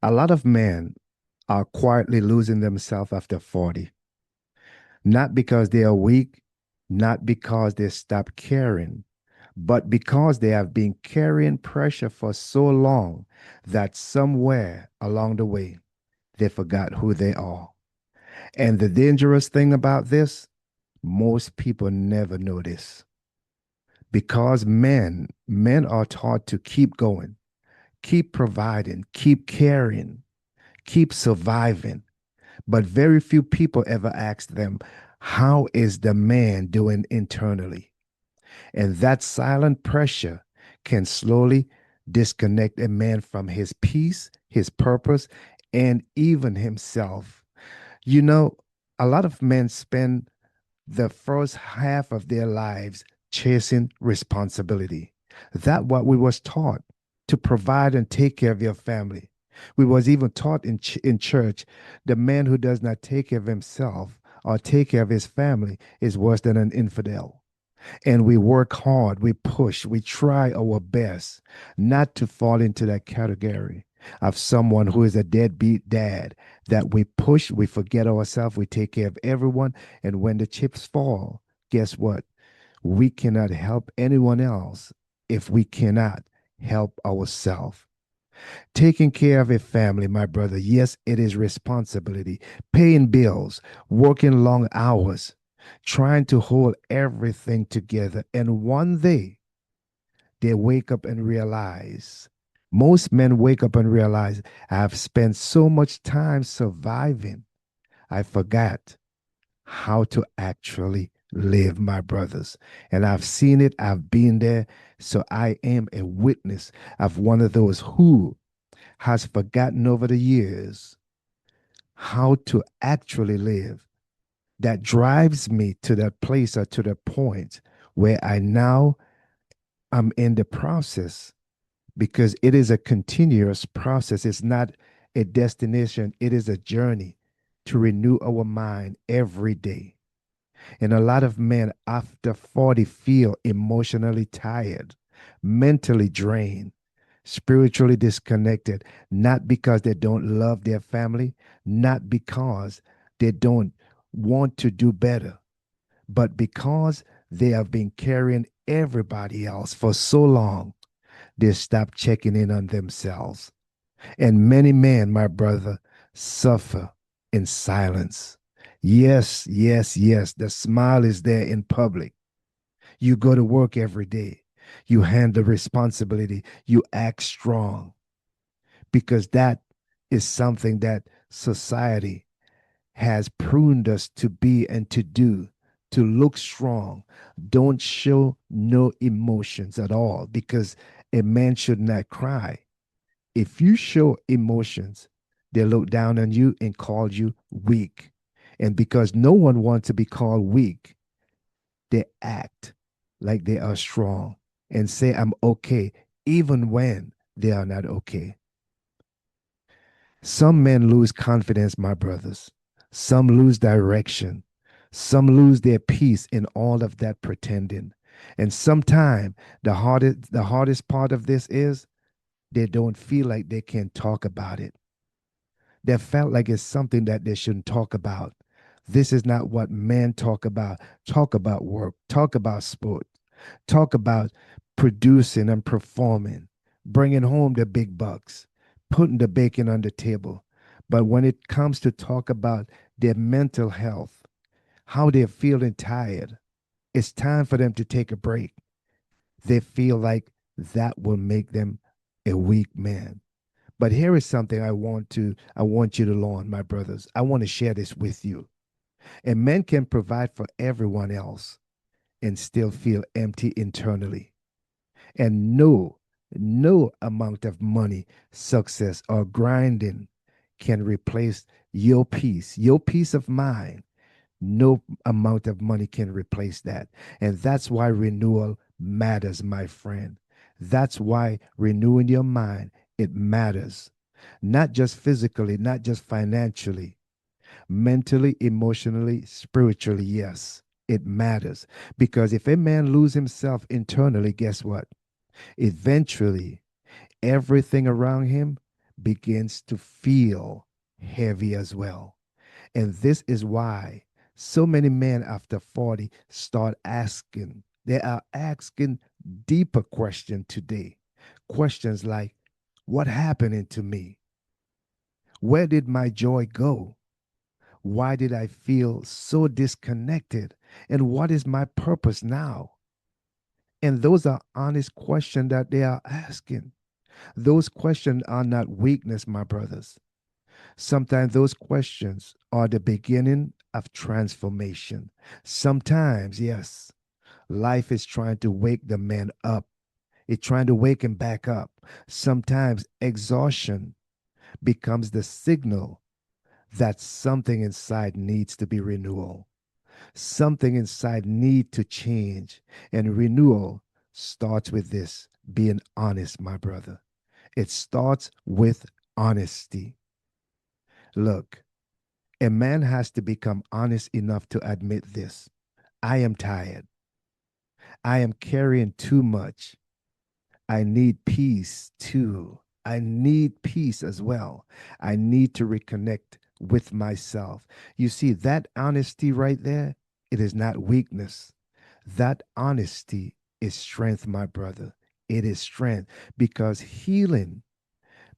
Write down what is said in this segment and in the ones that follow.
A lot of men are quietly losing themselves after 40, not because they are weak, not because they stop caring, but because they have been carrying pressure for so long that somewhere along the way they forgot who they are. And the dangerous thing about this, most people never know this because men are taught to keep going, keep providing, keep caring, keep surviving. But very few people ever ask them, how is the man doing internally? And that silent pressure can slowly disconnect a man from his peace, his purpose, and even himself. You know, a lot of men spend the first half of their lives chasing responsibility. That what we was taught to provide and take care of your family. We was even taught in church, the man who does not take care of himself or take care of his family is worse than an infidel. And we work hard, we push, we try our best not to fall into that category of someone who is a deadbeat dad, that we push, we forget ourselves, we take care of everyone. And when the chips fall, guess what? We cannot help anyone else if we cannot help ourselves. Taking care of a family, my brother, yes, it is responsibility. Paying bills, working long hours, trying to hold everything together. And one day they wake up and realize, most men wake up and realize, I've spent so much time surviving, I forgot how to actually live, my brothers. And I've seen it, I've been there. So I am a witness of one of those who has forgotten over the years how to actually live. That drives me to that place or to the point where I now am in the process, because it is a continuous process. It's not a destination, it is a journey to renew our mind every day. And a lot of men after 40 feel emotionally tired, mentally drained, spiritually disconnected, not because they don't love their family, not because they don't want to do better, but because they have been carrying everybody else for so long, they stop checking in on themselves. And many men, my brother, suffer in silence. Yes, yes, yes. The smile is there in public. You go to work every day. You handle responsibility. You act strong because that is something that society has pruned us to be and to do, to look strong. Don't show no emotions at all because a man should not cry. If you show emotions, they look down on you and call you weak. And because no one wants to be called weak, they act like they are strong and say, I'm okay, even when they are not okay. Some men lose confidence, my brothers. Some lose direction. Some lose their peace in all of that pretending. And sometimes the hardest part of this is they don't feel like they can talk about it. They felt like it's something that they shouldn't talk about. This is not what men talk about. Talk about work, talk about sport, talk about producing and performing, bringing home the big bucks, putting the bacon on the table. But when it comes to talk about their mental health, how they're feeling tired, it's time for them to take a break. They feel like that will make them a weak man. But here is something I want you to learn, my brothers. I want to share this with you. A man can provide for everyone else and still feel empty internally. And no amount of money, success, or grinding can replace your peace of mind. No amount of money can replace that. And that's why renewal matters, my friend. That's why renewing your mind, it matters. Not just physically, not just financially, mentally, emotionally, spiritually, yes. It matters because if a man lose himself internally, guess what? Eventually, everything around him begins to feel heavy as well. And this is why so many men after 40 start asking. They are asking deeper questions today. Questions like, what happened to me? Where did my joy go? Why did I feel so disconnected? And what is my purpose now? And those are honest questions that they are asking. Those questions are not weakness, my brothers. Sometimes those questions are the beginning of transformation. Sometimes, yes, life is trying to wake the man up. It's trying to wake him back up. Sometimes exhaustion becomes the signal that something inside needs to be renewal. Something inside need to change. And renewal starts with this, being honest, my brother. It starts with honesty. Look, a man has to become honest enough to admit this. I am tired. I am carrying too much. I need peace too. I need peace as well. I need to reconnect with myself. You see, that honesty right there, it is not weakness. That honesty is strength, my brother. It is strength because healing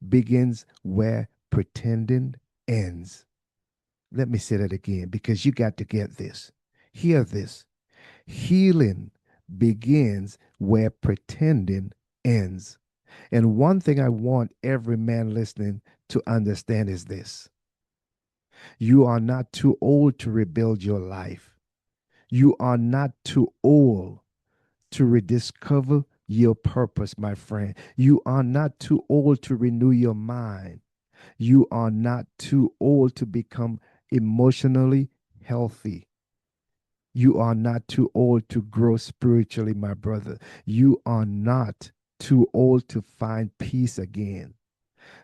begins where pretending ends. Let me say that again because you got to get this. Hear this. Healing begins where pretending ends. And one thing I want every man listening to understand is this: you are not too old to rebuild your life. You are not too old to rediscover your purpose, my friend. You are not too old to renew your mind. You are not too old to become emotionally healthy. You are not too old to grow spiritually, my brother. You are not too old to find peace again.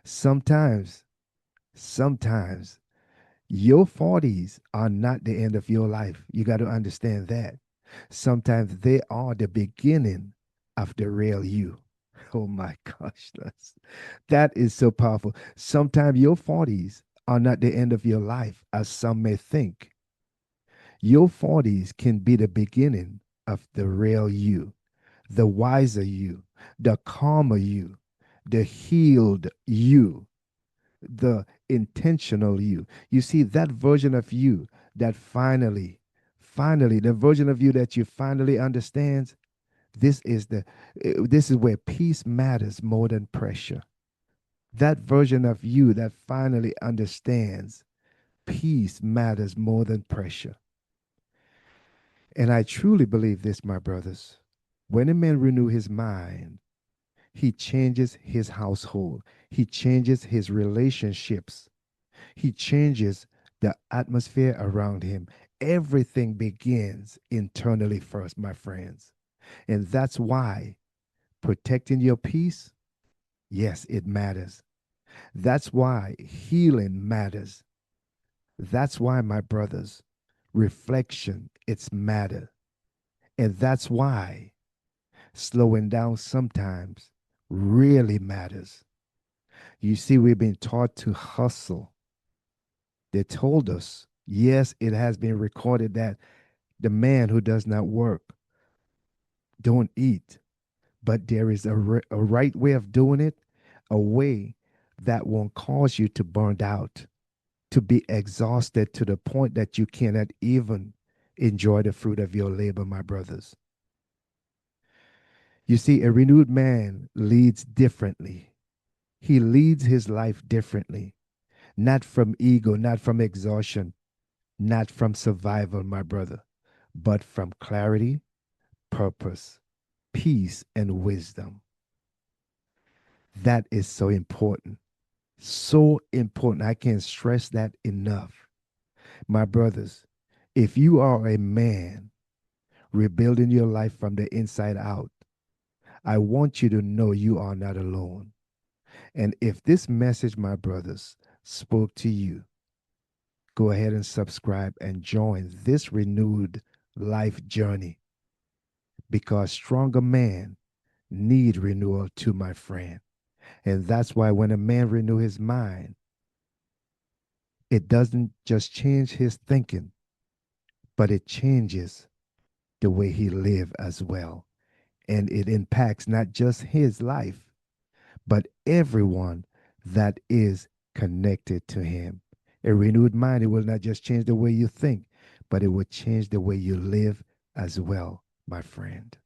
Sometimes, sometimes your 40s are not the end of your life. You got to understand that. Sometimes they are the beginning of the real you. Oh my gosh, that is so powerful. Sometimes your 40s are not the end of your life, as some may think. Your 40s can be the beginning of the real you, the wiser you, the calmer you, the healed you, the intentional you. You see, that version of you that finally, the version of you that you finally understands, this is where peace matters more than pressure. That version of you that finally understands peace matters more than pressure. And I truly believe this, my brothers. When a man renew his mind, he changes his household. He changes his relationships. He changes the atmosphere around him. Everything begins internally first, my friends. And that's why protecting your peace, yes, it matters. That's why healing matters. That's why, my brothers, reflection, it's matter. And that's why slowing down sometimes really matters. You see, we've been taught to hustle. They told us, yes, it has been recorded that the man who does not work don't eat, but there is a right way of doing it, a way that won't cause you to burn out, to be exhausted to the point that you cannot even enjoy the fruit of your labor, my brothers. You see, a renewed man leads differently. He leads his life differently, not from ego, not from exhaustion, not from survival, my brother, but from clarity, purpose, peace, and wisdom. That is so important. So important. I can't stress that enough. My brothers, if you are a man rebuilding your life from the inside out, I want you to know you are not alone. And if this message, my brothers, spoke to you, go ahead and subscribe and join this renewed life journey because stronger men need renewal too, my friend. And that's why when a man renew his mind, it doesn't just change his thinking, but it changes the way he live as well. And it impacts not just his life, but everyone that is connected to him. A renewed mind, it will not just change the way you think, but it will change the way you live as well, my friend.